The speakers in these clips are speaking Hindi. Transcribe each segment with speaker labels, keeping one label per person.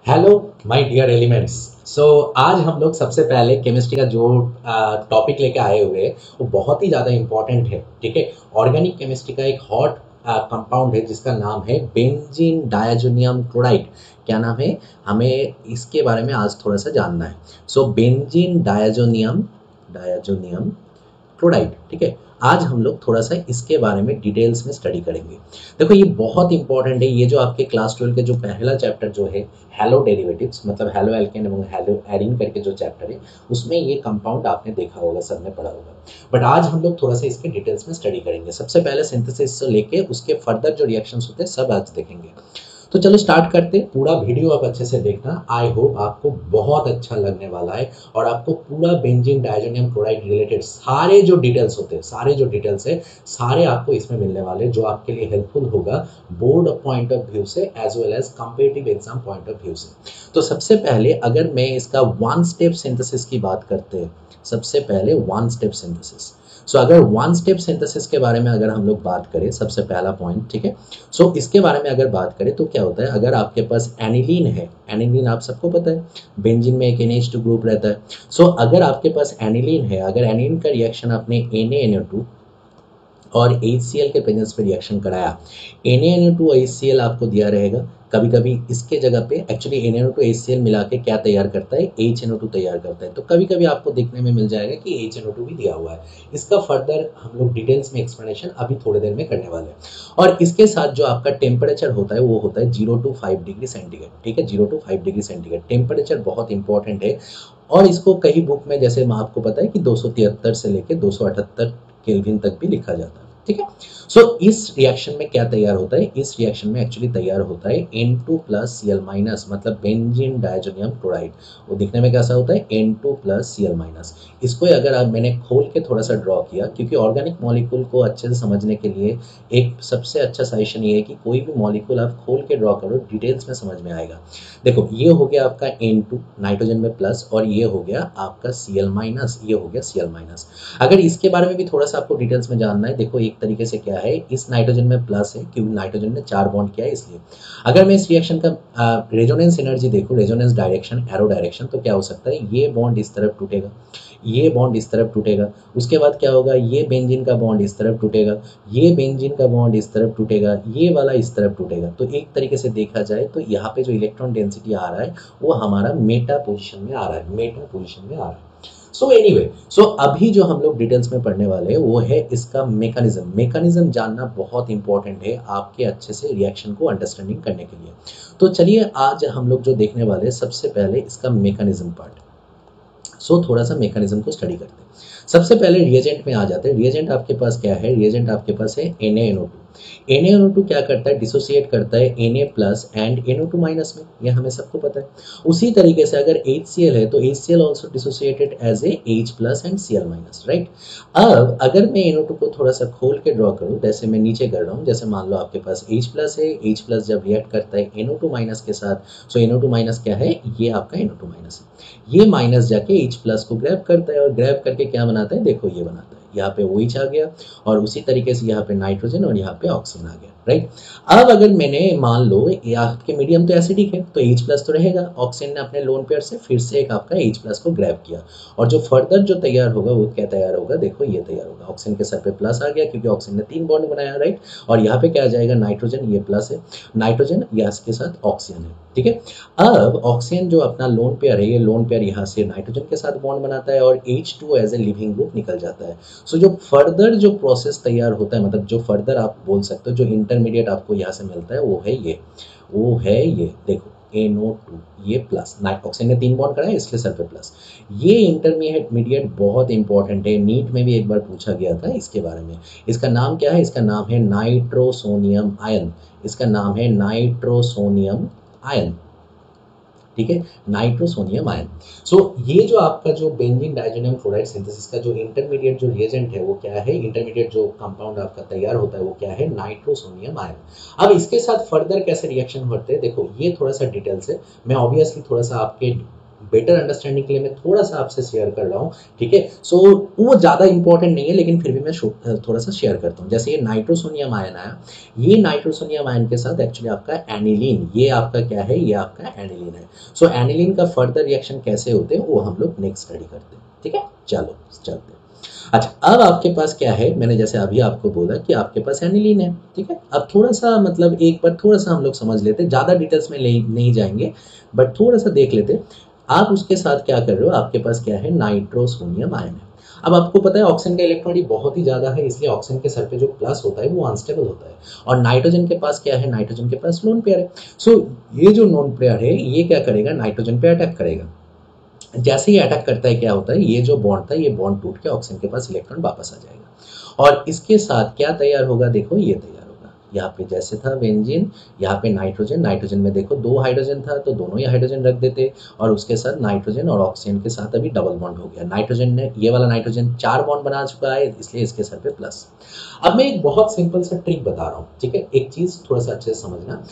Speaker 1: Hello my dear elements. So आज हम लोग सबसे पहले केमिस्ट्री का जो टॉपिक लेके आए हुए हैं वो बहुत ही ज़्यादा इम्पोर्टेंट है। ठीक है, ऑर्गेनिक केमिस्ट्री का एक हॉट कंपाउंड है जिसका नाम है बेंजीन डायजोनियम क्लोराइड। क्या नाम है? हमें इसके बारे में आज थोड़ा सा जानना है। सो बेंजीन डायजोनियम डायजोनियम क्लोराइड। ठीक है, आज हम लोग थोड़ा सा इसके बारे में डिटेल्स में स्टडी करेंगे। देखो ये बहुत इंपॉर्टेंट है। ये जो आपके क्लास 12 के जो पहला चैप्टर जो है हैलो डेरिवेटिव्स मतलब हैलो एल्केन एवं हैलो एरीन करके जो चैप्टर है उसमें ये कंपाउंड आपने देखा होगा, सब ने पढ़ा होगा। बट आज हम लोग थोड़ा सा इसके डिटेल्स में स्टडी करेंगे। सबसे पहले सिंथेसिस से लेके उसके फर्दर जो रिएक्शंस होते हैं सब आज देखेंगे। तो चलो स्टार्ट करते। पूरा वीडियो आप अच्छे से देखना। आई होप आपको बहुत अच्छा लगने वाला है और आपको पूरा बेंजीन डायजोनियम क्लोराइड रिलेटेड सारे जो डिटेल्स होते हैं, सारे जो डिटेल्स है सारे आपको इसमें मिलने वाले, जो आपके लिए हेल्पफुल होगा बोर्ड पॉइंट ऑफ व्यू से as well as competitive exam point of view से। तो सबसे पहले अगर मैं इसका वन स्टेप सिंथेसिस की बात करते हैं, सबसे पहले वन स्टेप सिंथेसिस। सो अगर वन स्टेप सिंथेसिस के बारे में अगर हम लोग बात करें, सबसे पहला पॉइंट, ठीक है। सो इसके बारे में अगर बात करें तो क्या होता है, अगर आपके पास एनिलीन है, एनिलीन आप सबको पता है बेंजीन में एक NH2 ग्रुप रहता है। सो अगर आपके पास एनिलीन है, अगर एनिलीन का रिएक्शन आपने NaNO2 और HCl के प्रेजेंस पे रिएक्शन कराया, NaNO2 HCl आपको दिया रहेगा। कभी कभी इसके जगह पे एक्चुअली NaNO2 HCl मिला के क्या तैयार करता है, HNO2 तैयार करता है। तो कभी कभी आपको देखने में मिल जाएगा कि HNO2 भी दिया हुआ है। इसका फर्दर हम लोग डिटेल्स में एक्सप्लेनेशन अभी थोड़ी देर में करने वाले हैं। और इसके साथ जो आपका टेम्परेचर होता है वो होता है 0 to 5 डिग्री सेंटीग्रेड। ठीक है, 0 to 5 डिग्री सेंटीग्रेड टेम्परेचर बहुत इंपॉर्टेंट है। और इसको कई बुक में, जैसे आपको पता है कि 273 से लेकर 278 केल्विन तक भी लिखा जाता है। ठीक है, सो इस रिएक्शन में क्या तैयार होता है, इस रिएक्शन में एक्चुअली तैयार होता है N2 प्लस Cl माइनस मतलब बेंजीन डायजोनियम क्लोराइड। वो दिखने में कैसा होता है, N2 प्लस Cl माइनस। इसको अगर आप मैंने खोल के थोड़ा सा ड्रॉ किया, क्योंकि ऑर्गेनिक मॉलिक्यूल को अच्छे से समझने के लिए एक सबसे अच्छा सजेशन ये है कि कोई भी मॉलिक्यूल आप खोल के ड्रॉ करो, डिटेल्स में समझ में आएगा। देखो ये हो गया आपका N2 नाइट्रोजन में प्लस, और ये हो गया आपका Cl माइनस, ये हो गया Cl माइनस। अगर इसके बारे में भी थोड़ा सा आपको डिटेल्स में जानना है, देखो एक तरीके से क्या है, इस नाइट्रोजन में प्लस है क्योंकि नाइट्रोजन ने 4 बॉन्ड किया है इसलिए। अगर मैं इस रिएक्शन का रेजोनेंस एनर्जी देखूं, रेजोनेंस डायरेक्शन, एरो डायरेक्शन, तो क्या हो सकता है, ये बॉन्ड इस तरफ टूटेगा, ये बॉन्ड इस तरफ टूटेगा। उसके बाद क्या होगा, ये बेंजीन का बॉन्ड इस तरफ टूटेगा, ये बेंजीन का बॉन्ड इस तरफ टूटेगा, ये वाला इस तरफ टूटेगा। तो एक तरीके से देखा जाए तो यहाँ पे जो इलेक्ट्रॉन डेंसिटी आ रहा है वो हमारा मेटा पोजिशन में आ रहा है, मेटा पोजिशन में आ रहा है। सो एनीवे, सो अभी जो हम लोग डिटेल्स में पढ़ने वाले हैं वो है इसका मैकेनिज्म। मैकेनिज्म जानना बहुत इंपॉर्टेंट है आपके अच्छे से रिएक्शन को अंडरस्टैंडिंग करने के लिए। तो चलिए आज हम लोग जो देखने वाले हैं, सबसे पहले इसका मैकेनिज्म पार्ट। सो थोड़ा सा मैकेनिज्म को स्टडी करते हैं। सबसे पहले रिएजेंट में आ जाते हैं। रिएजेंट आपके पास क्या है, रिएजेंट आपके पास है NaNO2। NaNO2 क्या करता है, डिसोसिएट करता है Na plus and NO2 minus में, यह हमें सबको पता है। उसी तरीके से अगर HCl है तो HCl also dissociated as a H plus and Cl minus, right. अब अगर मैं NO2 को थोड़ा सा खोल के ड्रॉ करूं, जैसे मैं नीचे कर रहा हूं, जैसे मान लो आपके पास H प्लस है, H प्लस जब रिएक्ट करता है NO2 माइनस के साथ, सो NO2 माइनस क्या है, ये आपका NO2 माइनस है। ये माइनस जाके H प्लस को ग्रैब करता है और ग्रैब करके क्या बनाता है, देखो ये बनाता है, यहाँ पे OH आ गया और उसी तरीके से यहाँ पे नाइट्रोजन और यहाँ पे ऑक्सीजन आ गया, राइट। अब अगर मैंने मान लो आपके मीडियम तो एसिडिक है तो H प्लस तो रहेगा, ऑक्सीजन ने अपने लोन पेयर से फिर से एक आपका H प्लस को ग्रैब किया, और जो फर्दर जो तैयार होगा वो क्या तैयार होगा, देखो ये तैयार होगा। ऑक्सीजन के सर पे प्लस आ गया क्योंकि ऑक्सीजन ने 3 बॉन्ड बनाया, राइट। और यहाँ पे क्या आ जाएगा, नाइट्रोजन, ये प्लस है, नाइट्रोजन या इसके साथ ऑक्सीजन है, ठीक है। अब ऑक्सीजन जो अपना लोन पेयर है, ये लोन पेयर यहाँ से नाइट्रोजन के साथ बॉन्ड बनाता है और H2 as a leaving group निकल जाता है। सो जो फर्दर जो प्रोसेस तैयार होता है, मतलब जो फर्दर आप बोल सकते हो, जो इंटरमीडिएट आपको यहाँ से मिलता है वो है ये, वो है ये, देखो NO2, ये प्लस, ऑक्सीजन ने 3 बॉन्ड कराया इसलिए सर पे प्लस। ये इंटरमीडिएट बहुत इंपॉर्टेंट है, नीट में भी एक बार पूछा गया था इसके बारे में। इसका नाम क्या है, इसका नाम है नाइट्रोसोनियम आयन, इसका नाम है नाइट्रोसोनियम आयन, ठीक है, नाइट्रोसोनियम आयन। सो ये जो आपका जो बेंजीन डायजोनियम क्लोराइड सिंथेसिस का जो इंटरमीडिएट जो रिएजेंट है वो क्या है, इंटरमीडिएट जो कंपाउंड आपका तैयार होता है वो क्या है, नाइट्रोसोनियम आयन। अब इसके साथ फर्दर कैसे रिएक्शन होते हैं, देखो ये थोड़ा सा डिटेल्स है, मैं ऑब्वियसली थोड़ा सा आपके बेटर अंडरस्टैंडिंग के लिए मैं थोड़ा सा आपसे शेयर कर रहा हूँ, ठीक है। सो वो ज़्यादा इंपॉर्टेंट नहीं है, लेकिन फिर भी मैं थोड़ा सा शेयर करता हूँ। जैसे ये नाइट्रोसोनियम आयन आया, ये नाइट्रोसोनियम आयन के साथ एक्चुअली आपका एनिलीन, ये आपका क्या है, ये आपका एनिलीन है। सो एनिलीन का फर्दर रिएक्शन कैसे होते हैं वो हम लोग नेक्स्ट स्टडी करते हैं, ठीक है। चलो चलते हैं। अच्छा, अब आपके पास क्या है, मैंने जैसे अभी आपको बोला कि आपके पास एनिलीन है, ठीक है। अब थोड़ा सा मतलब एक बार थोड़ा सा हम लोग समझ लेते हैं, ज़्यादा डिटेल्स में नहीं जाएंगे, बट थोड़ा सा देख लेते हैं। आप उसके साथ क्या कर रहे हो, आपके पास क्या है, नाइट्रोसोनियम आयन है। अब आपको पता है ऑक्सीजन का इलेक्ट्रॉनिक बहुत ही ज़्यादा है, इसलिए ऑक्सीजन के सर पे जो प्लस होता है वो अनस्टेबल होता है। और नाइट्रोजन के पास क्या है, नाइट्रोजन के पास लोन पेयर है। सो ये जो लोन पेयर है ये क्या करेगा, नाइट्रोजन पे अटैक करेगा। जैसे ही अटैक करता है क्या होता है, ये जो बॉन्ड था ये बॉन्ड टूट के ऑक्सीजन के पास इलेक्ट्रॉन वापस आ जाएगा। और इसके साथ क्या तैयार होगा, देखो ये तैयार होगा, यहाँ पे जैसे था बेंजीन, यहाँ पे नाइट्रोजन, नाइट्रोजन में देखो 2 हाइड्रोजन था तो दोनों ही हाइड्रोजन रख देते, और उसके साथ नाइट्रोजन और ऑक्सीजन के साथ अभी डबल बॉन्ड हो गया। नाइट्रोजन ने, ये वाला नाइट्रोजन 4 बॉन्ड बना चुका है, इसलिए इसके सर पे प्लस। अब मैं एक बहुत सिंपल सा ट्रिक बता रहा हूँ, ठीक है। एक चीज थोड़ा सा अच्छे से समझना।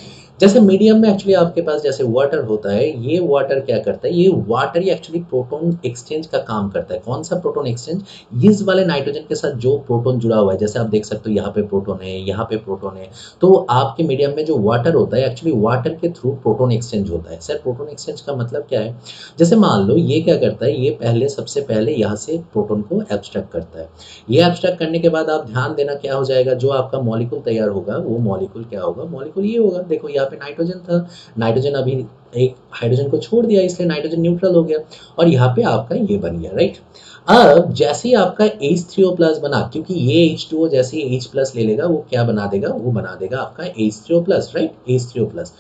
Speaker 1: जैसे मीडियम में एक्चुअली आपके पास जैसे वाटर होता है, ये वाटर क्या करता है, ये वाटर ही एक्चुअली प्रोटॉन एक्सचेंज का काम करता है। कौन सा प्रोटॉन एक्सचेंज, इस वाले नाइट्रोजन के साथ जो प्रोटॉन जुड़ा हुआ है, जैसे आप देख सकते हो यहाँ पे प्रोटॉन है, यहाँ पे प्रोटॉन है, तो आपके मीडियम में जो वाटर होता है एक्चुअली वाटर के थ्रू प्रोटॉन एक्सचेंज होता है। सर प्रोटॉन एक्सचेंज का मतलब क्या है, जैसे मान लो ये क्या करता है, ये पहले सबसे पहले यहाँ से प्रोटॉन को एब्स्ट्रैक्ट करता है। ये एब्स्ट्रैक्ट करने के बाद आप ध्यान देना क्या हो जाएगा, जो आपका मॉलिक्यूल तैयार होगा वो मॉलिक्यूल क्या होगा, मॉलिक्यूल ये होगा। देखो यहाँ पे नाइट्रोजन था, नाइट्रोजन अभी एक हाइड्रोजन को छोड़ दिया, इसलिए नाइट्रोजन न्यूट्रल हो गया, और यहाँ पे आपका ये बन गया, राइट। अब जैसे ही आपका H3O प्लस बना, क्योंकि ये H2O जैसे ही H प्लस ले लेगा वो क्या बना देगा, वो बना देगा आपका H3O plus, right, H3O plus.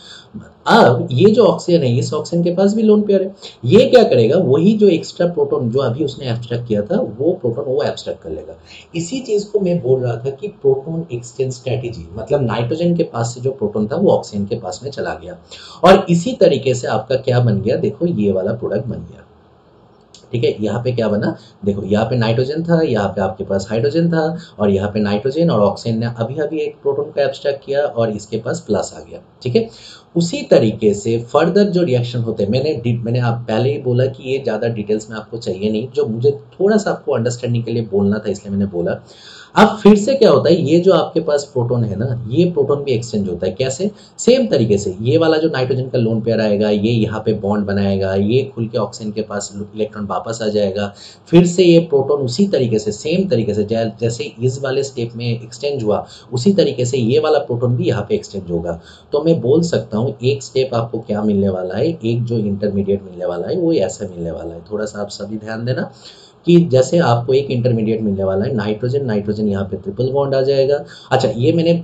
Speaker 1: अब ये जो ऑक्सीजन है, इस ऑक्सीजन के पास भी लोन पेयर है, ये क्या करेगा, वही जो एक्स्ट्रा प्रोटॉन जो अभी उसने एब्स्ट्रैक्ट किया था वो प्रोटॉन वो एब्स्ट्रैक्ट कर लेगा। इसी चीज को मैं बोल रहा था कि प्रोटॉन एक्सचेंज स्ट्रेटेजी, मतलब नाइट्रोजन के पास से जो प्रोटॉन था वो ऑक्सीजन के पास में चला गया, और इसी तरीके से आपका क्या बन गया, देखो ये वाला प्रोडक्ट बन गया, ठीक है। यहाँ पे क्या बना, देखो यहाँ पे नाइट्रोजन था, यहाँ पे आपके पास हाइड्रोजन था, और यहाँ पे नाइट्रोजन और ऑक्सीजन ने अभी अभी एक प्रोटॉन को एब्स्ट्रैक्ट किया और इसके पास प्लस आ गया, ठीक है। उसी तरीके से फर्दर जो रिएक्शन होते हैं, मैंने आप पहले ही बोला कि ये ज़्यादा डिटेल्स में आपको चाहिए नहीं, जो मुझे थोड़ा सा आपको अंडरस्टैंडिंग के लिए बोलना था इसलिए मैंने बोला। अब फिर से क्या होता है, ये जो आपके पास प्रोटॉन है ना, ये प्रोटॉन भी एक्सचेंज होता है, कैसे, सेम तरीके से ये वाला जो नाइट्रोजन का लोन पेयर आएगा, ये यहाँ पे बॉन्ड बनाएगा, ये खुल के ऑक्सीजन के पास इलेक्ट्रॉन वापस आ जाएगा, फिर से ये प्रोटॉन उसी तरीके से सेम तरीके से जैसे इस वाले स्टेप में एक्सचेंज हुआ, उसी तरीके से ये वाला प्रोटॉन भी यहाँ पे एक्सचेंज होगा। तो मैं बोल सकता हूँ एक स्टेप आपको क्या मिलने वाला है, एक जो इंटरमीडिएट मिलने वाला है वो ऐसा मिलने वाला है। थोड़ा सा आप सभी ध्यान देना कि जैसे आपको एक इंटरमीडिएट मिलने वाला है, नाइट्रोजन नाइट्रोजन यहाँ पे ट्रिपल बॉन्ड आ जाएगा। अच्छा, ये मैंने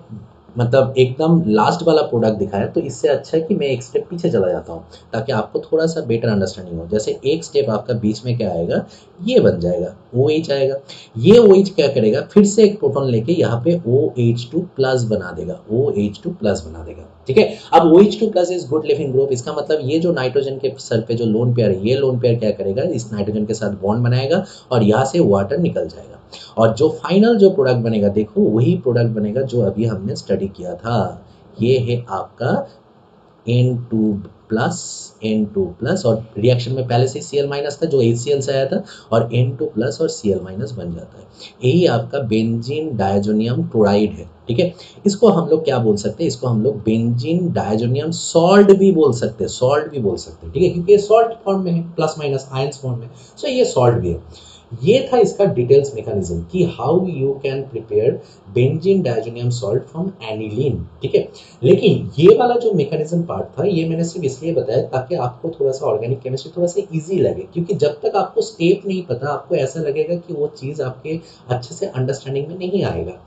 Speaker 1: मतलब एकदम लास्ट वाला प्रोडक्ट दिखाया, तो इससे अच्छा है कि मैं एक स्टेप पीछे चला जाता हूँ ताकि आपको थोड़ा सा बेटर अंडरस्टैंडिंग हो। जैसे एक स्टेप आपका बीच में क्या आएगा, ये बन जाएगा OH आएगा, ये OH क्या करेगा, फिर से एक प्रोटॉन लेके यहाँ पे OH2 प्लस बना देगा, OH2 प्लस बना देगा, ठीक है। अब OH2 plus is good leaving group, इसका मतलब ये जो नाइट्रोजन के सर पे जो लोन पेयर है, ये लोन पेयर क्या करेगा, इस नाइट्रोजन के साथ बॉन्ड बनाएगा और यहाँ से वाटर निकल जाएगा, और जो फाइनल जो प्रोडक्ट बनेगा, देखो वही प्रोडक्ट बनेगा जो अभी हमने स्टडी किया था। ये है आपका N2 प्लस, N2 प्लस, और रिएक्शन में पहले से Cl माइनस था जो HCl से आया था, और N2 प्लस और Cl माइनस बन जाता है। यही आपका बेंजीन डायजोनियम क्लोराइड है, ठीक है। इसको हम लोग क्या बोल सकते हैं, इसको हम लोग बेंजीन डायजोनियम सॉल्ट भी बोल सकते हैं, सॉल्ट भी बोल सकते हैं, ठीक है, क्योंकि ये सॉल्ट फॉर्म में है, प्लस माइनस आयंस फॉर्म में, सो ये सॉल्ट भी है। ये था इसका डिटेल्स मैकेनिज्म कि how you can prepare benzene diazonium salt from aniline, ठीक है। लेकिन ये वाला जो मैकेनिज्म पार्ट था ये मैंने सिर्फ इसलिए बताया ताकि आपको थोड़ा सा ऑर्गेनिक केमिस्ट्री थोड़ा सा इजी लगे, क्योंकि जब तक आपको स्टेप नहीं पता आपको ऐसा लगेगा कि वो चीज आपके अच्छे से अंडरस्टैंडिंग में नहीं आएगा।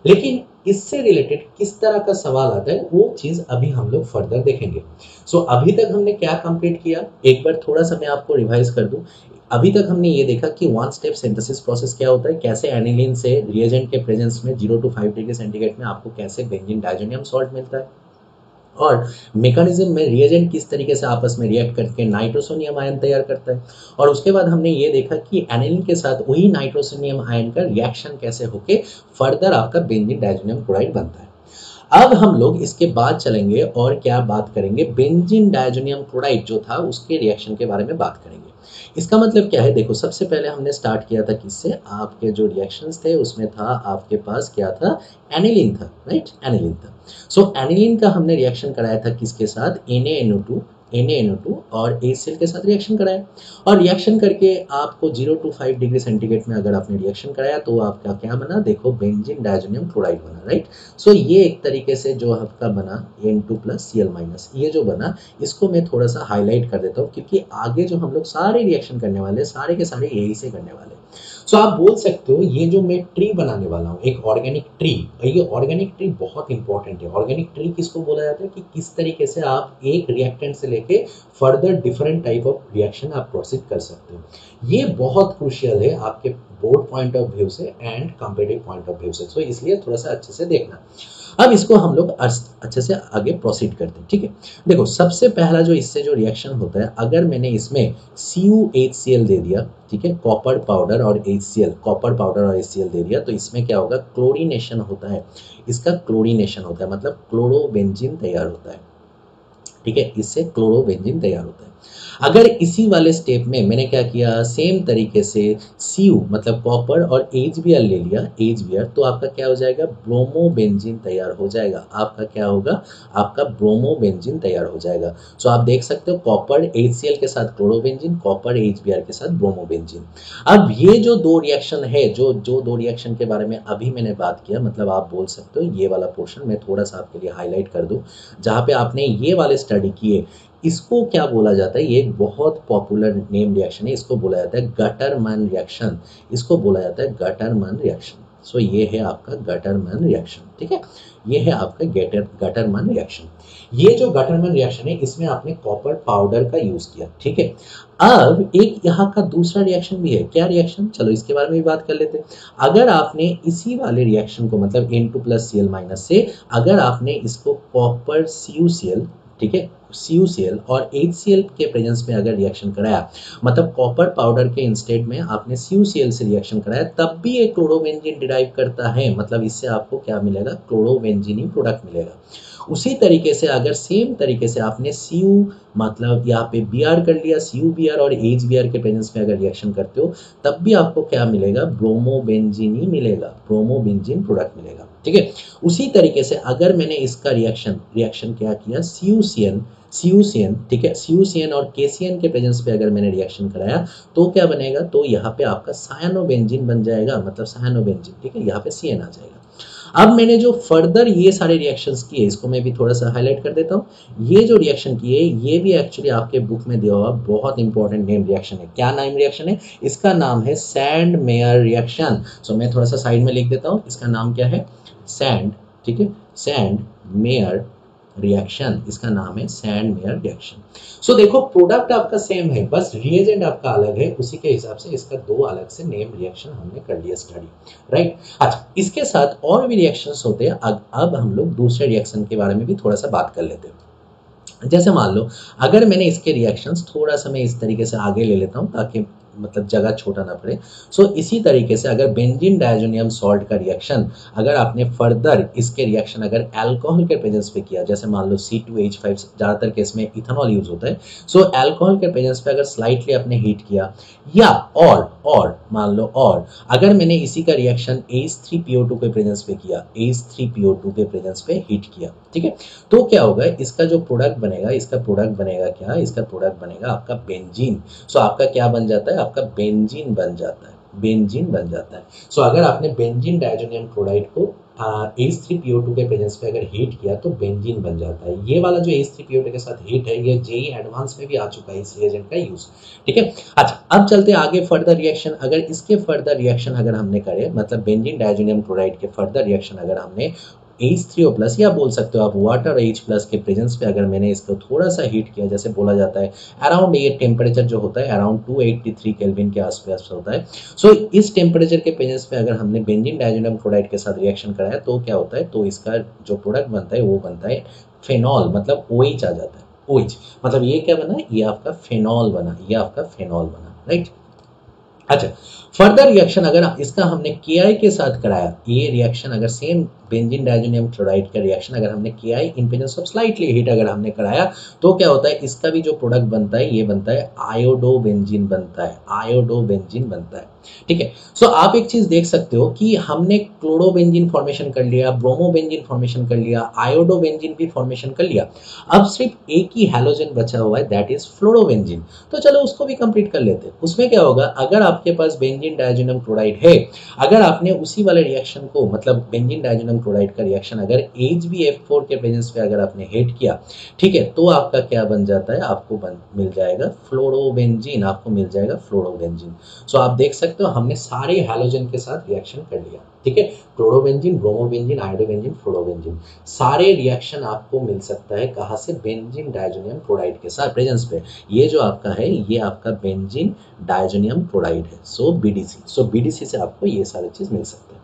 Speaker 1: लेकिन इससे रिलेटेड किस तरह का सवाल आता है वो चीज अभी हम लोग फर्दर देखेंगे। सो अभी तक हमने क्या कंप्लीट किया, एक बार थोड़ा सा मैं आपको रिवाइज कर दूं। अभी तक हमने ये देखा कि वन स्टेप सिंथेसिस प्रोसेस क्या होता है, कैसे एनिलीन से रिएजेंट के प्रेजेंस में 0 to 5 डिग्री सेंटीग्रेड में आपको कैसे बेंजीन डायजोनियम सॉल्ट मिलता है, और मैकेनिज्म में रिएजेंट किस तरीके से आपस में रिएक्ट करके नाइट्रोसोनियम आयन तैयार करता है, और उसके बाद हमने ये देखा कि एनिलीन के साथ वही नाइट्रोसोनियम आयन का रिएक्शन कैसे होके फर्दर आपका बेंजीन डायजोनियम क्लोराइड बनता है। अब हम लोग इसके बाद चलेंगे और क्या बात करेंगे, बेंजीन डायजोनियम क्लोराइड जो था उसके रिएक्शन के बारे में बात करेंगे। इसका मतलब क्या है, देखो सबसे पहले हमने स्टार्ट किया था किससे, आपके जो रिएक्शंस थे उसमें था आपके पास क्या था, एनिलीन था, राइट, एनिलीन था। सो एनिलीन का हमने रिएक्शन कराया था किसके साथ, NaNO2 और HCl के साथ रिएक्शन कराया, और रिएक्शन करके आपको 0 to 5 डिग्री सेंटीग्रेड में अगर आपने रिएक्शन कराया तो आपका क्या बना, देखो बेंजीन डायजोनियम क्लोराइड बना, राइट। सो ये एक तरीके से जो आपका बना N2+Cl-, ये जो बना इसको मैं थोड़ा सा हाईलाइट कर देता हूँ क्योंकि आगे जो हम लोग सारे रिएक्शन करने वाले सारे के सारे यही से करने वाले। सो आप बोल सकते हो ये जो मैं ट्री बनाने वाला हूँ, एक ऑर्गेनिक ट्री, ये ऑर्गेनिक ट्री बहुत इंपॉर्टेंट है। ऑर्गेनिक ट्री किसको बोला जाता है कि किस तरीके से आप एक रिएक्टेंट से लेके further different type of reaction आप प्रोसीड कर सकते हो। ये बहुत क्रूशियल है आपके बोर्ड पॉइंट ऑफ व्यू से and competitive point of view से, सो इसलिए थोड़ा सा अच्छे से देखना। अब इसको हम लोग अच्छे से आगे प्रोसीड करते हैं, ठीक है। देखो सबसे पहला जो इससे जो रिएक्शन होता है, अगर मैंने इसमें CuHCl दे दिया, ठीक है, कॉपर पाउडर और HCl दे दिया, तो इसमें क्या होगा, क्लोरीनेशन होता है, इसका क्लोरीनेशन होता है, मतलब क्लोरोबेंजीन तैयार होता है, ठीक है, इससे क्लोरोबेंजीन तैयार होता है। अगर इसी वाले स्टेप में मैंने क्या किया, सेम तरीके से Cu मतलब कॉपर और HBr ले लिया, HBr, तो आपका क्या हो जाएगा, ब्रोमोबेंजीन तैयार हो जाएगा। आपका क्या होगा, आपका ब्रोमोबेंजीन तैयार हो जाएगा। सो आप देख सकते हो कॉपर HCl के साथ क्लोरोबेंजीन, कॉपर HBr के साथ ब्रोमोबेंजीन। अब ये जो दो रिएक्शन है, जो दो रिएक्शन के बारे में अभी मैंने बात किया, मतलब आप बोल सकते हो ये वाला पोर्शन मैं थोड़ा सा आपके लिए हाईलाइट कर दूं, जहां पे आपने ये वाले स्टडी किए, इसको क्या बोला जाता है, ये एक बहुत पॉपुलर नेम रिएक्शन है, इसको बोला जाता है गटरमैन रिएक्शन, इसको बोला जाता है गटरमैन रिएक्शन। सो ये है आपका गटरमैन रिएक्शन, ठीक है, ये है आपका गटरमैन रिएक्शन। ये जो गटरमैन रिएक्शन है इसमें आपने कॉपर पाउडर का यूज किया, ठीक है। अब एक यहाँ का दूसरा रिएक्शन भी है, क्या रिएक्शन, चलो इसके बारे में भी बात कर लेते हैं। अगर आपने इसी वाले रिएक्शन को, मतलब N2+Cl- से अगर आपने इसको कॉपर CuCl, ठीक है, CuCl और HCl के प्रेजेंस में अगर रिएक्शन कराया, मतलब कॉपर पाउडर के इंस्टेड में आपने CuCl से रिएक्शन कराया, तब भी एक क्लोरोबेंजीन डिराइव करता है, मतलब इससे आपको क्या मिलेगा, क्लोरोबेंजीन ही प्रोडक्ट मिलेगा। उसी तरीके से अगर सेम तरीके से आपने Cu मतलब यहाँ पे Br कर लिया, CuBr और HBr के प्रेजेंस में अगर रिएक्शन करते हो, तब भी आपको क्या मिलेगा, ब्रोमोबेंजीन ही मिलेगा, ब्रोमोबेंजीन प्रोडक्ट मिलेगा, ठीक है। उसी तरीके से अगर मैंने इसका रिएक्शन क्या किया, CuCN, ठीक है, CuCN और KCN के प्रेजेंस पे अगर मैंने रिएक्शन कराया तो क्या बनेगा, तो यहाँ पे आपका सायनोबेंजीन बन जाएगा, मतलब सायनोबेंजीन, ठीक है, यहाँ पे CN आ जाएगा। अब मैंने जो फर्दर ये सारे रिएक्शंस किए, इसको मैं भी थोड़ा सा हाईलाइट कर देता हूँ। ये जो रिएक्शन किए, ये भी एक्चुअली आपके बुक में दिया हुआ बहुत इंपॉर्टेंट नेम रिएक्शन है। क्या नाम रिएक्शन है, इसका नाम है सैंड मेयर रिएक्शन। सो मैं थोड़ा सा साइड में लिख देता हूँ, इसका नाम क्या है, सैंड, ठीक है, सैंड मेयर रिएक्शन, इसका नाम है सैंड मेयर रिएक्शन। सो देखो प्रोडक्ट आपका सेम है, बस रिएजेंट आपका अलग है, उसी के हिसाब से इसका दो अलग से नेम रिएक्शन हमने कर लिया स्टडी, राइट। अच्छा, इसके साथ और भी रिएक्शंस होते हैं। अब हम लोग दूसरे रिएक्शन के बारे में भी थोड़ा सा बात कर लेते हैं। जैसे मान लो अगर मैंने इसके रिएक्शंस थोड़ा सा मैं इस तरीके से आगे ले लेता हूँ ताकि मतलब जगह छोटा ना पड़े। सो इसी तरीके से अगर बेंजीन डायजोनियम सॉल्ट का रिएक्शन अगर आपने फर्दर इसके रिएक्शन अगर अल्कोहल के प्रेजेंस पे किया, जैसे मान लो C2H5, ज्यादातर केस में इथेनॉल यूज होता है। सो अल्कोहल के प्रेजेंस पे अगर स्लाइटली आपने हीट किया, या और मान लो और अगर मैंने इसी का रिएक्शन H3PO2 के प्रेजेंस पे किया, H3PO2 के प्रेजेंस पे हीट किया, ठीक है, तो क्या होगा, इसका जो प्रोडक्ट बनेगा, इसका प्रोडक्ट बनेगा क्या, इसका प्रोडक्ट बनेगा आपका बेंजीन। सो आपका क्या बन जाता है, आपका बेंजीन बन जाता है, बेंजीन बन जाता है। सो अगर आपने बेंजीन डायजोनियम क्लोराइड को H3PO2 के प्रेजेंस पे अगर हीट किया तो बेंजीन बन जाता है। ये वाला जो H3PO2 के साथ हीट है, ये जेई एडवांस में भी आ चुका है इस रिएजेंट का यूज, ठीक है। अच्छा, अब चलते हैं आगे फर्दर रिएक्शन। अगर इसके फर्दर रिएक्शन अगर हमने करे, मतलब बेंजीन डायजोनियम क्लोराइड के फर्दर रिएक्शन अगर हमने H3O+ या बोल सकते हो आप वाटर H+ के प्रेजेंस पे अगर मैंने इसको थोड़ा सा हीट किया, जैसे बोला जाता है अराउंड ये टेम्परेचर जो होता है अराउंड 283 केल्विन के आसपास होता है। सो इस टेम्परेचर के प्रेजेंस पे अगर हमने बेंजीन डायजोनियम क्लोराइड के साथ रिएक्शन कराया तो क्या होता है, तो इसका जो प्रोडक्ट बनता है वो बनता है फेनॉल, मतलब OH आ जाता है। OH मतलब ये क्या बना, ये आपका फेनॉल बना, ये आपका फेनॉल बना, राइट। अच्छा, फर्दर रिएक्शन अगर इसका हमने KI के साथ कराया, ये रिएक्शन अगर सेम बेंजीन डायजोनियम क्लोराइड का रिएक्शन अगर हमने किया है in presence of slightly heat अगर हमने कराया तो क्या होता है, इसका भी जो प्रोडक्ट बनता है ये बनता है आयोडोबेंजीन बनता है, आयोडोबेंजीन बनता है। ठीक है, सो आप एक चीज देख सकते हो कि हमने क्लोरोबेंजीन फॉर्मेशन कर लिया, ब्रोमोबेंजीन फॉर्मेशन कर लिया, आयोडोबेंजीन भी फॉर्मेशन कर लिया। अब सिर्फ एक ही हैलोजन बचा हुआ है, दैट इज फ्लोरोबेंजीन। तो चलो उसको भी कंप्लीट कर लेते हैं। उसमें क्या होगा, अगर आपके पास बेंजीन डायजोनियम क्लोराइड है, अगर आपने उसी वाले रिएक्शन को मतलब बेंजीन डायजोनियम क्लोराइड का रिएक्शन अगर HbF4 के प्रेजेंस पे अगर आपने हिट किया, ठीक है, तो आपका क्या बन जाता है, आपको मिल जाएगा फ्लोरोबेंजीन, आपको मिल जाएगा फ्लोरोबेंजीन। सो आप देख सकते हो हमने सारे हैलोजन के साथ रिएक्शन कर लिया। ठीक है, क्लोरोबेंजीन, ब्रोमोबेंजीन, आयोडोबेंजीन, फ्लोरोबेंजीन, सारे रिएक्शन आपको मिल सकता है कहां से, बेंजीन डायजोनियम क्लोराइड के साथ प्रेजेंस पे। ये जो आपका है ये आपका बेंजीन डायजोनियम क्लोराइड है, सो BDC। सो BDC से आपको ये सारी चीज मिल सकते हैं।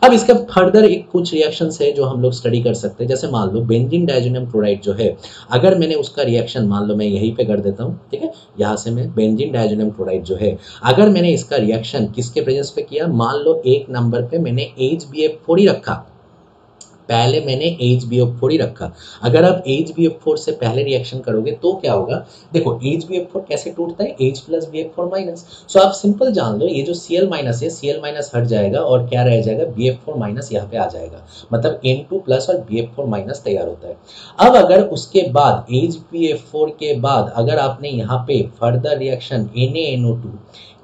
Speaker 1: अब इसका फर्दर एक कुछ रिएक्शंस है जो हम लोग स्टडी कर सकते हैं। जैसे मान लो बेंजीन डायजोनियम क्लोराइड जो है, अगर मैंने उसका रिएक्शन मान लो मैं यहीं पे कर देता हूँ, ठीक है, यहाँ से मैं बेंजीन डायजोनियम क्लोराइड जो है, अगर मैंने इसका रिएक्शन किसके प्रेजेंस पे किया, मान लो एक नंबर पे मैंने HbF4 ही रखा, पहले मैंने HbF4 ही रखा। अगर आप HbF4 से पहले रिएक्शन करोगे तो क्या होगा, देखो HbF4 कैसे टूटता है, H प्लस BF4 माइनस। सो आप सिंपल जान लो, ये जो Cl माइनस है, Cl माइनस हट जाएगा और क्या रह जाएगा, BF4 माइनस यहाँ पे आ जाएगा, मतलब N2 प्लस और BF4 माइनस तैयार होता है। अब अगर उसके बाद HbF4 के बाद अगर आपने यहाँ पे further reaction NaNO2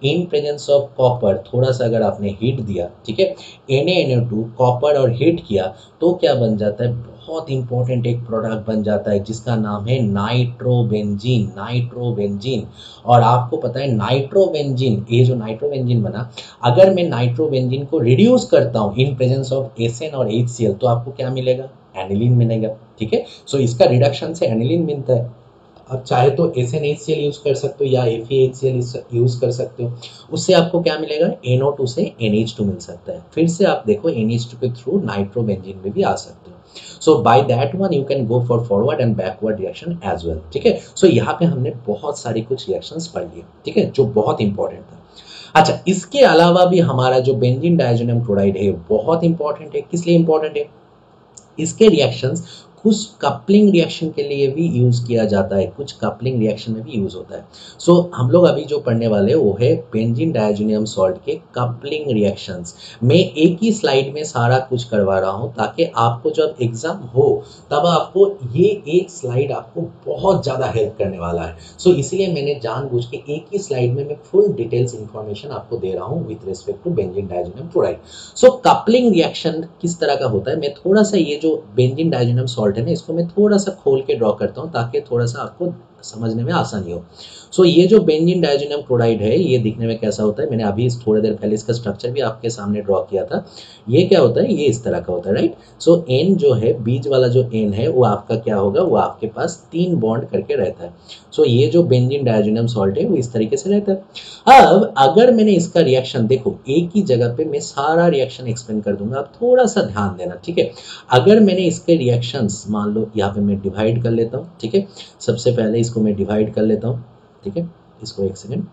Speaker 1: in presence of copper थोड़ा सा अगर आपने हीट दिया, ठीक है, NaNO2 कॉपर और हीट किया, तो क्या बन जाता है, बहुत इंपॉर्टेंट एक प्रोडक्ट बन जाता है जिसका नाम है नाइट्रोबेंजीन, नाइट्रोबेंजीन। और आपको पता है नाइट्रोबेंजीन, ये जो नाइट्रोबेंजीन बना, अगर मैं नाइट्रोबेंजीन को रिड्यूस करता हूं इन प्रेजेंस ऑफ SN और HCl तो आपको क्या मिलेगा, एनिलीन मिलेगा। ठीक है, सो इसका रिडक्शन से एनिलीन मिलता है। अब चाहे तो SnHCl यूज कर सकते हो या FeHCl यूज कर सकते हो, उससे आपको क्या मिलेगा, NO2 से NH2 मिल सकता है। फिर से आप देखो NH2 के थ्रू नाइट्रोबेंजीन में भी आ सकते हो। So by that one you can go for forward and backward reaction as well. ठीक है, सो यहाँ पे हमने बहुत सारी कुछ रिएक्शंस पढ़ लिए, ठीक है, जो बहुत इंपॉर्टेंट था। अच्छा, इसके अलावा भी हमारा जो बेंजीन डायजोनियम क्लोराइड है बहुत इंपॉर्टेंट है। किस लिए इंपॉर्टेंट है, इसके रिएक्शंस कुछ कपलिंग रिएक्शन के लिए भी यूज किया जाता है, कुछ कपलिंग रिएक्शन में भी यूज होता है। सो हम लोग अभी जो पढ़ने वाले वो है बेंजीन डायजोनियम सॉल्ट के कपलिंग रिएक्शंस। मैं एक ही स्लाइड में सारा कुछ करवा रहा हूं ताकि आपको जब एग्जाम हो तब आपको ये एक स्लाइड आपको बहुत ज्यादा हेल्प करने वाला है। सो इसलिए मैंने जानबूझ के एक ही स्लाइड में मैं फुल डिटेल्स इंफॉर्मेशन आपको दे रहा हूँ with respect to benzene diazonium chloride. So coupling reaction किस तरह का होता है, मैं थोड़ा सा ये जो बेंजीन डायजोनियम सॉल्ट है ना, इसको मैं थोड़ा सा खोल के ड्रॉ करता हूं ताकि थोड़ा सा आपको समझने में आसानी हो। सो ये जो बेंजीन डायजोनियम क्लोराइड है ये दिखने में कैसा होता है, मैंने अभी इस थोड़ी देर पहले इसका स्ट्रक्चर भी आपके सामने ड्रॉ किया था। ये क्या होता है, ये इस तरह का होता है, राइट। सो N जो है, बीच वाला जो N है वो आपका क्या होगा, वो आपके पास 3 बॉन्ड करके रहता है। सो ये जो बेंजीन डायजोनियम सॉल्ट है वो इस तरीके से रहता है। अब अगर मैंने इसका रिएक्शन, देखो एक ही जगह पे मैं सारा रिएक्शन एक्सप्लेन कर दूंगा, आप थोड़ा सा ध्यान देना, ठीक है। अगर मैंने इसके रिएक्शंस मान लो यहाँ पे मैं डिवाइड कर लेता हूँ, ठीक है, सबसे पहले इसको मैं डिवाइड कर लेता हूँ, ठीक है, इसको एक सेकेंड,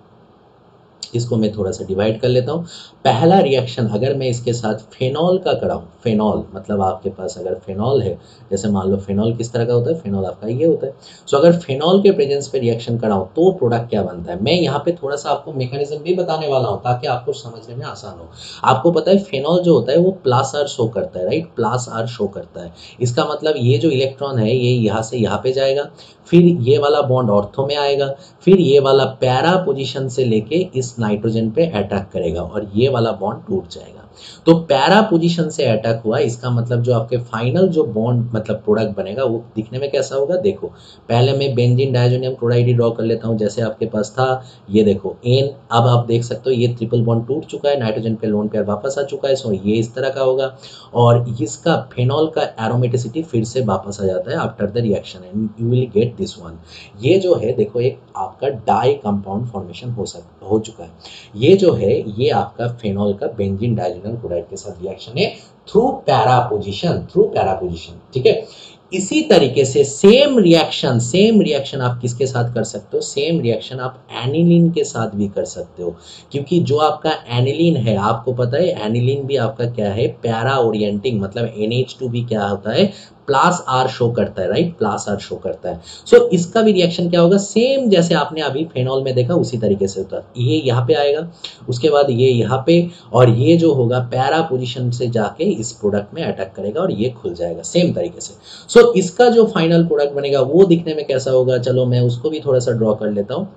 Speaker 1: इसको मैं थोड़ा सा डिवाइड कर लेता हूँ। पहला रिएक्शन अगर मैं इसके साथ फेनॉल का कराऊँ, फेनॉल मतलब आपके पास अगर फेनॉल है, जैसे मान लो फेनॉल किस तरह का होता है, फेनॉल आपका ये होता है। सो अगर फेनॉल के प्रेजेंस पे रिएक्शन कराऊँ तो प्रोडक्ट क्या बनता है, मैं यहाँ पे थोड़ा सा आपको मैकेनिज्म भी बताने वाला हूँ ताकि आपको समझने में आसान हो। आपको पता है फेनॉल जो होता है वो प्लस R शो करता है, राइट, प्लस R शो करता है। इसका मतलब ये जो इलेक्ट्रॉन है ये यहाँ से यहाँ पे जाएगा, फिर ये वाला बॉन्ड ऑर्थो में आएगा, फिर ये वाला पैरा पोजीशन से लेके इस नाइट्रोजन पे अटैक करेगा और ये वाला बॉन्ड टूट जाएगा। तो पैरा पोजीशन से अटैक हुआ, इसका मतलब जो आपके फाइनल जो बॉन्ड मतलब प्रोडक्ट बनेगा वो दिखने में कैसा होगा, देखो पहले मैं बेंजीन डायजोनियम क्लोराइड ही ड्रॉ कर लेता हूँ जैसे आपके पास था, ये देखो N। अब आप देख सकते हो ये ट्रिपल बॉन्ड टूट चुका है, नाइट्रोजन पे लोन पेयर वापस आ चुका है। सो ये इस तरह का होगा और इसका फेनॉल का एरोमेटिसिटी फिर से वापस आ जाता है after the reaction and you will get this one. ये जो है देखो एक आपका डाई कंपाउंड फॉर्मेशन हो चुका है। ये जो है ये आपका फेनॉल का बेंजीन डायजोनियम क्लोराइड के साथ रिएक्शन है थ्रू पैरा पोजीशन, ठीक है। इसी तरीके से सेम रिएक्शन आप किसके साथ कर सकते हो, सेम रिएक्शन आप एनिलीन के साथ भी कर सकते हो, क्योंकि जो आपका एनिलीन है आपको पता है एनिलीन भी आपका क्या है, पैरा ओरिएंटिंग, मतलब NH2 भी क्या होता है, प्लस आर शो करता है, राइट, प्लस आर शो करता है। सो इसका भी रिएक्शन क्या होगा, सेम जैसे आपने अभी फेनॉल में देखा उसी तरीके से होता है, ये यहाँ पे आएगा, उसके बाद ये यहाँ पे, और ये जो होगा पैरा पोजीशन से जाके इस प्रोडक्ट में अटैक करेगा और ये खुल जाएगा सेम तरीके से। सो इसका जो फाइनल प्रोडक्ट बनेगा वो दिखने में कैसा होगा, चलो मैं उसको भी थोड़ा सा ड्रॉ कर लेता हूँ,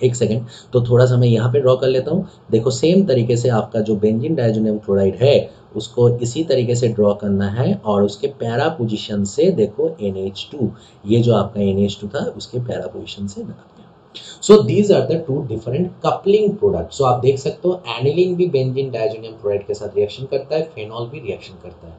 Speaker 1: एक सेकेंड, तो थोड़ा सा मैं यहाँ पे ड्रॉ कर लेता हूँ। देखो सेम तरीके से आपका जो बेंजीन डाइज़ोनियम क्लोराइड है उसको इसी तरीके से ड्रॉ करना है, और उसके पैरा पोजीशन से देखो NH2, ये जो आपका NH2 था उसके पैरा पोजीशन से बना दिया। So these are the two different coupling product. So आप देख सकते हो एनिलीन भी बेंजीन डाइज़ोनियम क्लोराइड के साथ रिएक्शन करता है, फेनॉल भी रिएक्शन करता है,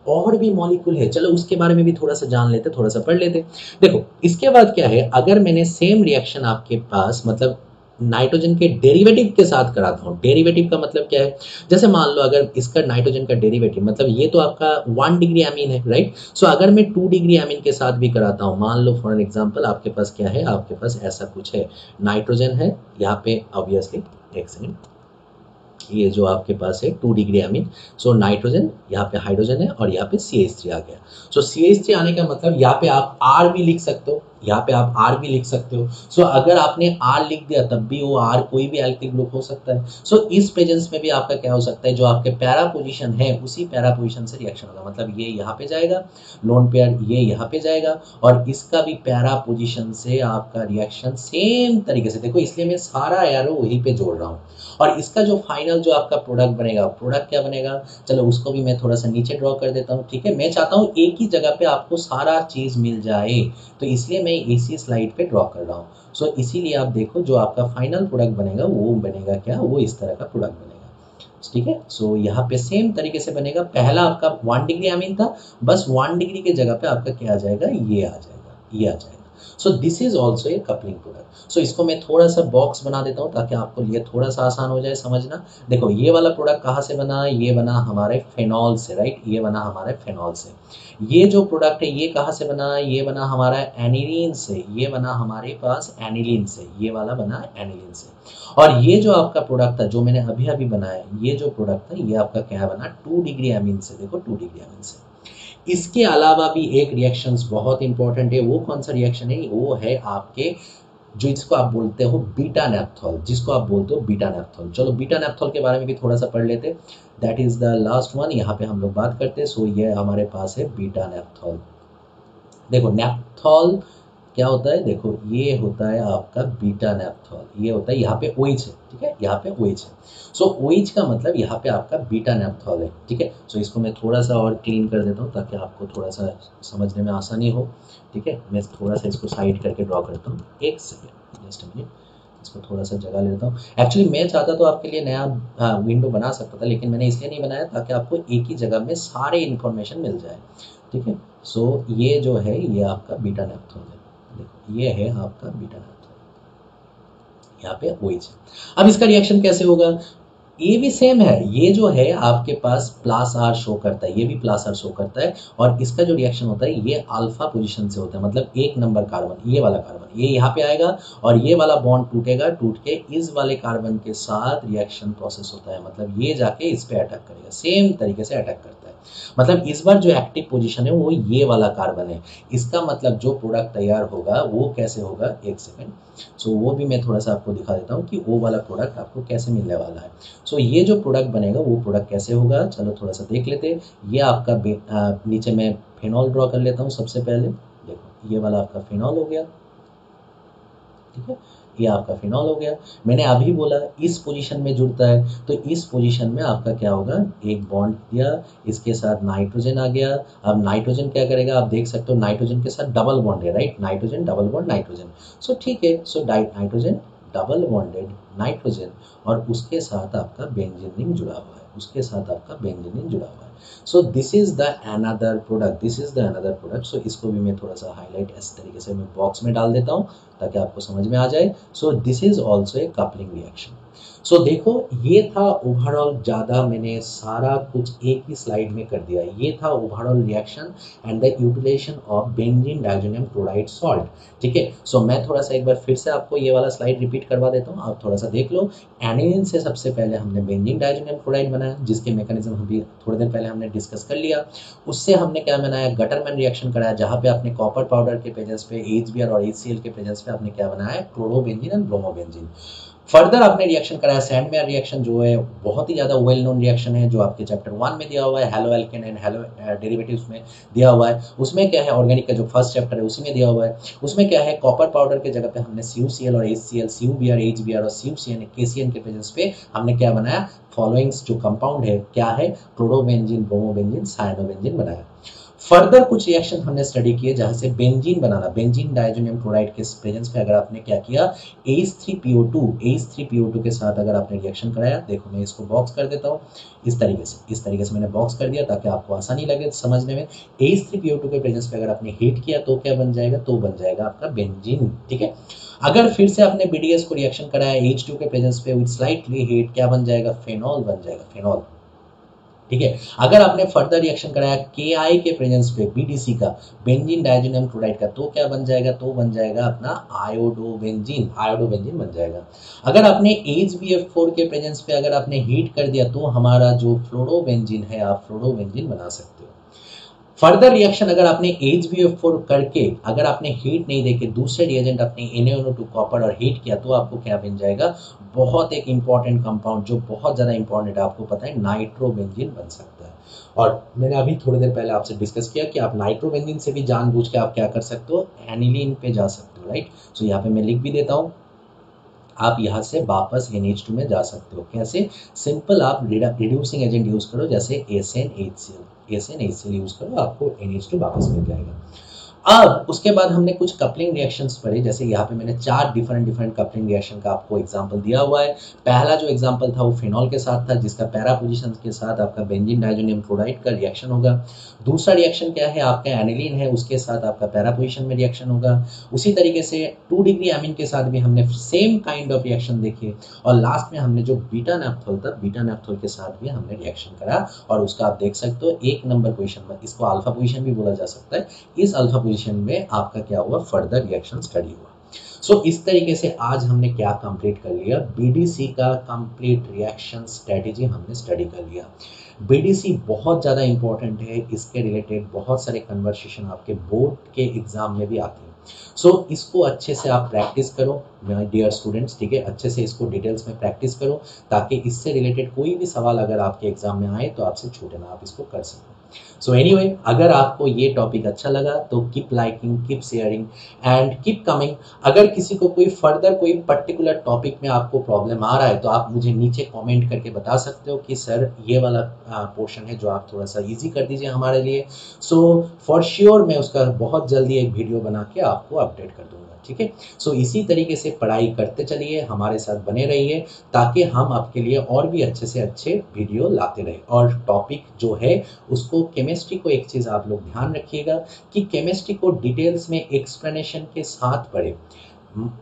Speaker 1: और भी मॉलिक्यूल है, चलो उसके बारे में भी थोड़ा सा जान लेते, थोड़ा सा पढ़ लेते। देखो इसके बाद क्या है, अगर मैंने सेम रिएक्शन आपके पास मतलब नाइट्रोजन के डेरिवेटिव के साथ कराता हूँ, डेरिवेटिव का मतलब क्या है, जैसे मान लो अगर इसका नाइट्रोजन का डेरिवेटिव मतलब ये तो आपका 1 डिग्री अमीन है, राइट। सो अगर मैं 2 डिग्री अमीन के साथ भी कराता हूँ, मान लो फॉर एन एग्जांपल आपके पास क्या है, आपके पास ऐसा कुछ है, नाइट्रोजन है यहाँ पे ऑब्वियसली, एक सेकेंड, ये जो आपके पास है 2 डिग्री अमीन, सो नाइट्रोजन यहाँ पे हाइड्रोजन है और यहाँ पे CH3 आ गया। सो CH3 आने का मतलब यहाँ पे आप R भी लिख सकते हो, यहाँ पे आप R भी लिख सकते हो। सो अगर आपने R लिख दिया तब भी वो R कोई भी एल्किल ग्रुप हो सकता है। सो इस प्रेजेंस में भी आपका क्या हो सकता है, जो आपके पैरा पोजीशन है उसी पैरा पोजीशन से रिएक्शन होगा, मतलब ये यहाँ पे जाएगा लोन पेयर, ये यहाँ पे जाएगा, और इसका भी पैरा पोजीशन से आपका रिएक्शन सेम तरीके से, देखो इसलिए मैं सारा एरो वहीं पे जोड़ रहा हूँ। और इसका जो फाइनल जो आपका प्रोडक्ट बनेगा, प्रोडक्ट क्या बनेगा, चलो उसको भी मैं थोड़ा सा नीचे ड्रॉ कर देता हूँ, ठीक है। मैं चाहता हूँ एक ही जगह पे आपको सारा चीज मिल जाए, तो इसलिए मैं इसी स्लाइड पे ड्रॉ कर रहा हूँ। सो इसीलिए आप देखो जो आपका फाइनल प्रोडक्ट बनेगा वो बनेगा क्या, वो इस तरह का प्रोडक्ट बनेगा, ठीक है। सो यहाँ पे सेम तरीके से बनेगा, पहला आपका 1 डिग्री अमीन था, बस 1 डिग्री के जगह पे आपका क्या आ जाएगा, ये आ जाएगा, ये आ जाएगा। So this is also a coupling product. So इसको मैं थोड़ा सा बॉक्स बना देता हूँ ताकि आपको ये थोड़ा सा आसान हो जाए समझना। देखो ये वाला प्रोडक्ट कहाँ से बना, ये बना हमारे फेनॉल से, राइट, ये बना हमारे फेनॉल से। ये जो प्रोडक्ट है ये कहाँ से बना, ये बना हमारा एनिलीन से, ये बना हमारे पास एनिलीन से, ये वाला बना एनिलीन से। और ये जो आपका प्रोडक्ट था जो मैंने अभी अभी बनाया, ये जो प्रोडक्ट था ये आपका क्या बना, 2 डिग्री अमीन से, देखो 2 डिग्री अमीन से। इसके अलावा भी एक रिएक्शंस बहुत इंपॉर्टेंट है, वो कौन सा रिएक्शन है, वो है आपके जो इसको आप बोलते हो बीटा नेप्थॉल, जिसको आप बोलते हो बीटा नेप्थॉल। चलो बीटा नेप्थॉल के बारे में भी थोड़ा सा पढ़ लेते, that is the last one, यहाँ पे हम लोग बात करते हैं। सो ये हमारे पास है बीटा नेप्थॉल। देखो नेप्थॉल क्या होता है, देखो ये होता है आपका बीटा नेप्थॉल, ये होता है यहाँ पे OH है, ठीक है, यहाँ पे OH है। सो OH का मतलब यहाँ पे आपका बीटा नेप्थॉल है, ठीक है। सो इसको मैं थोड़ा सा और क्लीन कर देता हूँ ताकि आपको थोड़ा सा समझने में आसानी हो, ठीक है। मैं थोड़ा सा इसको साइड करके ड्रॉ करता हूँ, एक सेकेंड, जस्ट मिनट, इसको थोड़ा सा जगह लेता हूँ। एक्चुअली मैं चाहता तो आपके लिए नया विंडो बना सकता था, लेकिन मैंने इसलिए नहीं बनाया ताकि आपको एक ही जगह में सारे इन्फॉर्मेशन मिल जाए, ठीक है। सो ये जो है ये आपका बीटा नेप्थॉल है, देखो ये है आपका बीटा नेप्थॉल, यहाँ पे OH। अब इसका रिएक्शन कैसे होगा, ये भी सेम है, ये जो है आपके पास प्लस आर शो करता है, ये भी प्लस आर शो करता है, और इसका जो रिएक्शन होता है ये अल्फा पोजीशन से होता है, मतलब 1 नंबर कार्बन, ये वाला कार्बन ये यहाँ पे आएगा और ये वाला बॉन्ड टूटेगा, टूट के इस वाले कार्बन के साथ रिएक्शन प्रोसेस होता है, मतलब ये जाके इस पे अटैक करेगा, सेम तरीके से अटैक करता है। मतलब इस बार जो एक्टिव पोजीशन है वो ये वाला कार्बन है, इसका मतलब जो प्रोडक्ट तैयार होगा वो कैसे होगा, एक सेकेंड। सो वो भी मैं थोड़ा सा आपको दिखा देता हूँ कि वो वाला प्रोडक्ट आपको कैसे मिलने वाला है। सो ये जो प्रोडक्ट बनेगा वो प्रोडक्ट कैसे होगा, चलो थोड़ा सा देख लेते हैं। ये आपका नीचे मैं फेनॉल ड्रॉ कर लेता हूँ सबसे पहले, देखो ये वाला आपका फेनॉल हो गया, ठीक है, ये आपका फिनॉल हो गया। मैंने अभी बोला इस पोजीशन में जुड़ता है, तो इस पोजीशन में आपका क्या होगा, एक बॉन्ड दिया, इसके साथ नाइट्रोजन आ गया। अब नाइट्रोजन क्या करेगा, आप देख सकते हो नाइट्रोजन के साथ डबल बॉन्ड है, right, nitrogen double bond nitrogen. So ठीक है, so nitrogen double bonded nitrogen, और उसके साथ आपका बेंजीन रिंग जुड़ा हुआ है, उसके साथ आपका बेंजीन रिंग जुड़ा हुआ है। So this is the another product. So इसको भी मैं थोड़ा सा हाईलाइट इस तरीके से मैं बॉक्स में डाल देता हूँ ताकि आपको समझ में आ जाए। So this is also a coupling reaction. So देखो, ये था ओवरऑल, ज़्यादा मैंने सारा कुछ एक ही स्लाइड में कर दिया। ये था overall reaction and the utilisation of benzene diazonium chloride salt. ठीक है, सो मैं थोड़ा सा एक बार फिर से आपको ये वाला स्लाइड रिपीट करवा देता हूँ, आप थोड़ा सा देख लो। एनिलीन से सबसे पहले हमने बेंजीन डाइज़ोनियम क्लोराइड बनाया, जिसके मैकेनिज्म अभी थोड़ी देर पहले हमने डिस्कस कर लिया। उससे हमने क्या बनाया, गटरमैन रिएक्शन कराया, जहाँ पे आपने कॉपर पाउडर के प्रेजेंस पे HBr और HCl के प्रेजेंस पे आपने क्या बनाया, क्लोरोबेंजीन एंड ब्रोमोबेंजीन। फर्दर आपने रिएक्शन कराया सैंडमेयर रिएक्शन, जो है बहुत ही ज़्यादा वेल नोन रिएक्शन है, जो आपके चैप्टर 1 में दिया हुआ है, halo alkane and hello derivatives में दिया हुआ है। उसमें क्या है, ऑर्गेनिक का जो फर्स्ट चैप्टर है उसी में दिया हुआ है। उसमें क्या है, कॉपर पाउडर के जगह पे हमने CuCl और HCl, CuBr, HBr और CuCN, KCN के प्रेजेंस पे हमने क्या बनाया, फॉलोइंग्स जो कंपाउंड है क्या है, क्लोरोबेंजीन, ब्रोमोबेंजीन, साइनोबेंजीन बनाया। फर्दर कुछ रिएक्शन हमने स्टडी किए, जहां से बेंजीन बनाना, बेंजीन डाइज़ोनियम क्लोराइड के प्रेजेंस पे अगर आपने क्या किया, H3PO2 के साथ अगर आपने रिएक्शन कराया, देखो मैं इसको बॉक्स कर देता हूँ इस तरीके से मैंने बॉक्स कर दिया ताकि आपको आसानी लगे समझने में। H3PO2 के प्रेजेंस पे अगर आपने हीट किया तो क्या बन जाएगा, तो बन जाएगा आपका बेंजीन। ठीक है, अगर फिर से आपने BDS को रिएक्शन कराया H2 के प्रेजेंस पे विद स्लाइटली हीट, क्या बन जाएगा, फेनॉल बन जाएगा, फेनॉल। ठीक है, अगर आपने फर्दर रिएक्शन कराया KI के प्रेजेंस पे BDC का, बेंजीन डाइज़ोनियम क्लोराइड का, तो क्या बन जाएगा, तो बन जाएगा अपना आयोडोबेंजीन बन जाएगा। अगर आपने HBF4 के प्रेजेंस पे अगर आपने हीट कर दिया तो हमारा जो फ्लोरोबेंजीन है, आप फ्लोरोबेंजीन बना सकते हो। फर्दर रिएक्शन अगर आपने HBF4 करके अगर आपने हीट नहीं देके दूसरे रिएजेंट अपने NaOH2 कॉपर और हीट किया, तो आपको क्या बन जाएगा, बहुत एक इंपॉर्टेंट कंपाउंड जो बहुत ज़्यादा इंपॉर्टेंट है, आपको पता है, नाइट्रोबेंजीन बन सकता है। और मैंने अभी थोड़ी देर पहले आपसे डिस्कस किया कि आप नाइट्रोबेंजीन से भी जानबूझ के आप क्या कर सकते हो, एनिलीन पे जा सकते हो, राइट। सो यहाँ पे मैं लिख भी देता हूँ, आप यहाँ से वापस NH2 में जा सकते हो। कैसे, सिंपल, आप रिड्यूसिंग एजेंट यूज करो, जैसे SnHCl यूज करो, आपको NH2 वापस मिल जाएगा। अब उसके बाद हमने कुछ कपलिंग रिएक्शंस पढ़े, जैसे यहाँ पे मैंने 4 डिफरेंट कपलिंग रिएक्शन का आपको एग्जांपल दिया हुआ है। पहला जो एग्जांपल था वो फिनॉल के साथ था, जिसका पैरा पोजीशन के साथ आपका बेंजीन डाइज़ोनियम क्लोराइड का रिएक्शन होगा। दूसरा रिएक्शन क्या है, आपका एनिलीन है, उसके साथ आपका पैरा पोजीशन में रिएक्शन होगा। उसी तरीके से 2 डिग्री एमीन के साथ भी हमने सेम काइंड ऑफ रिएक्शन देखे। और लास्ट में हमने जो बीटा नैप्थोल था, बीटा नैप्थोल के साथ भी हमने रिएक्शन करा, और उसका आप देख सकते हो 1 नंबर पोजीशन में, इसको अल्फा पोजीशन भी बोला जा सकता है, इस अल्फा पोजीशन में आपका क्या हुआ, फर्दर रिएक्शन स्टडी हुआ। सो इस तरीके से आज हमने क्या कंप्लीट कर लिया, BDC का कंप्लीट रिएक्शन स्ट्रेटेजी हमने स्टडी कर लिया। BDC बहुत ज़्यादा इंपॉर्टेंट है, इसके रिलेटेड बहुत सारे कन्वर्सेशन आपके बोर्ड के एग्जाम में भी आते हैं। सो इसको अच्छे से आप प्रैक्टिस करो माय डियर स्टूडेंट्स, ठीक है, अच्छे से इसको डिटेल्स में प्रैक्टिस करो, ताकि इससे रिलेटेड कोई भी सवाल अगर आपके एग्जाम में आए तो आपसे छूटे ना, आप इसको कर सको। सो एनीवे, अगर आपको ये टॉपिक अच्छा लगा तो keep liking, keep sharing and keep coming. अगर किसी को कोई फर्दर कोई पर्टिकुलर टॉपिक में आपको प्रॉब्लम आ रहा है तो आप मुझे नीचे कमेंट करके बता सकते हो कि सर ये वाला पोर्शन है जो आप थोड़ा सा इजी कर दीजिए हमारे लिए। सो फॉर श्योर मैं उसका बहुत जल्दी एक वीडियो बना के आपको अपडेट कर दूंगा, ठीक है। सो इसी तरीके से पढ़ाई करते चलिए, हमारे साथ बने रहिए, ताकि हम आपके लिए और भी अच्छे से अच्छे वीडियो लाते रहे। और टॉपिक जो है उसको, केमिस्ट्री को एक चीज़ आप लोग ध्यान रखिएगा कि केमिस्ट्री को डिटेल्स में एक्सप्लेनेशन के साथ पढ़े।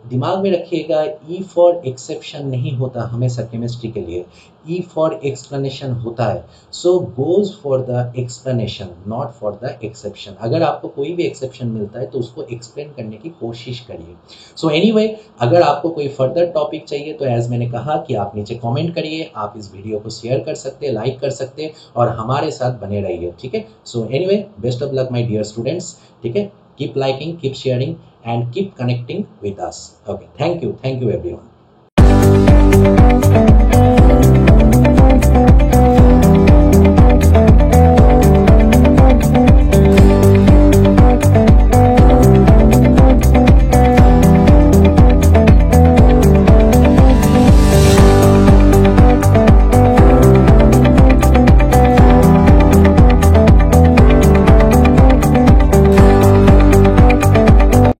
Speaker 1: दिमाग में रखिएगा, ई फॉर एक्सेप्शन नहीं होता हमेशा केमिस्ट्री के लिए, ई फॉर एक्सप्लेनेशन होता है। So goes for the explanation, not for the exception. अगर आपको कोई भी एक्सेप्शन मिलता है तो उसको एक्सप्लेन करने की कोशिश करिए। सो एनीवे, अगर आपको कोई फर्दर टॉपिक चाहिए तो एज मैंने कहा कि आप नीचे कमेंट करिए, आप इस वीडियो को शेयर कर सकते हैं, लाइक कर सकते हैं, और हमारे साथ बने रहिए, ठीक है। So anyway, best of luck my dear students, ठीक है। Keep liking, keep sharing, and keep connecting with us. Okay, thank you everyone.